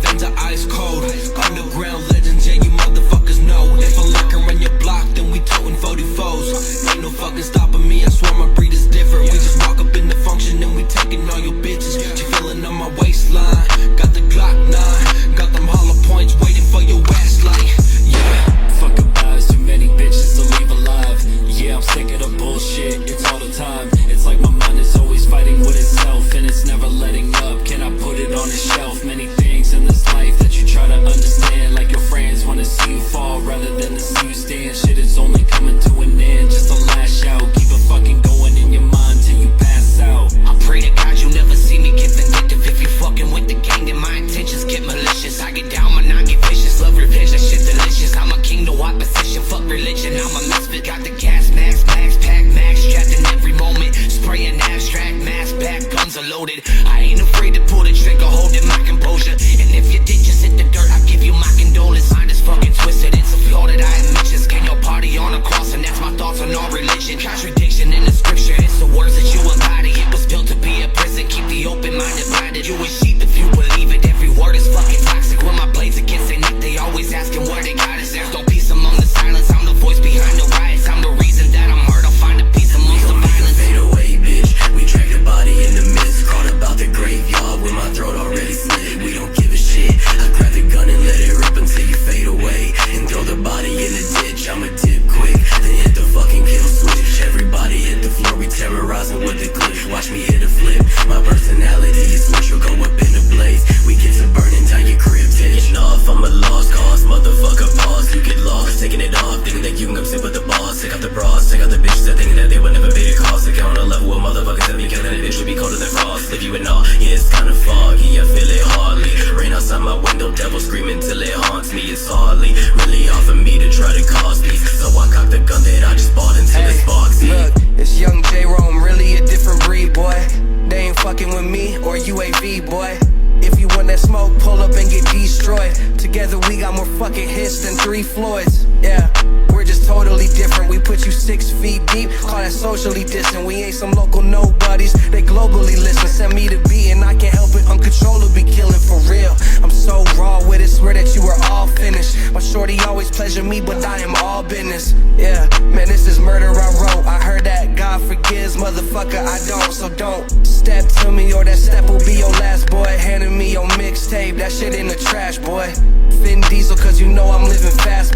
veins are ice cold. Underground legends, yeah, you motherfuckers know. If a liquor run your block, then we totin' 44s. Ain't no fucking stopping me, I swear my breed is different. We just walk up in the function and we taking all your bitches. She feeling on my waistline, got the Glock 9, got them hollow points waiting for your ass like, yeah. Fuck about too many bitches to leave alive. Yeah, I'm sick of the bullshit, it's all the time. It's like my mind is always fighting with itself, and it's never letting up. Can I put it on the shelf? Many things in this life that you try to understand, like your friends wanna see you fall rather than to see you stand. Shit is only coming to an end, just a lash out. Keep it fucking going in your mind till you pass out. I pray to God you never see me get vindictive. If you fucking with the gang, then my intentions get malicious. I get down when I get vicious, love revenge, that shit delicious. I'm a king, no opposition, fuck religion, I'm a misfit. Got the gas mask, pack max, strapped in every moment. Spraying abstract, mask back, guns are loaded. I ain't afraid to pull the trigger, holding my composure. And if you did just hit the dirt, I give you my condolence. Mind is fucking twisted, it's a flaw that I admit. Just can your party on a cross, and that's my thoughts on all religion. Contradiction in the scripture, it's the words that you embody. It was built to be a prison, keep the open mind divided. You a sheep if you believe it, every word is fucking toxic. When my blades against their neck, they always asking where they got us. There's no peace among the silence, I'm the voice behind the riots. I'm the reason that I'm hurt, I'll find a peace amongst the violence. Fade away, bitch, we drag the body in the mist. Caught about the graveyard with my throat already slit. We don't give a shit, I grab the gun and let it rip until you fade away. And throw the body in the ditch, I'ma dip quick, then hit the fucking kill switch. Everybody hit the floor, we terrorizing with the clip. Watch me hit a flip, my personality is switch. You'll go up in a blaze, we get to burning down your crib. Taking off, I'm a lost cause, motherfucker pause. You get lost, taking it off, thinking that you can come sit with the boss. Take out the bras, take out the bitches that thinking that they would never pay the cost. Take on a level with motherfuckers that be killing a bitch would be colder than frost. Leave you in awe, yeah, it's kinda foggy, I feel it hardly. Rain outside my window, devil screaming till it haunts me. It's hardly really hard for me to try to cause peace, so I cock the gun that I just bought until it sparks. Look, it's young Jerome, really a different breed, boy. They ain't fucking with me or UAV, boy. If you want that smoke, pull up and get destroyed. Together we got more fucking hits than 3 Floyds. Yeah, we're just totally different. We put you 6 feet deep, call that socially distant. We ain't some local nobodies, they globally listen. Send me the beat and I can't help it, uncontrollably killing for real. I'm so raw with it, swear that you were all finished. My shorty always pleasure me, but I am all business. Yeah, man, this is murder I wrote. I heard that God forgives, motherfucker, I don't. So don't step to me or that step will be your last, boy. Handing me your mixtape, that shit in the trash, boy. Vin Diesel, cause you know I'm living fast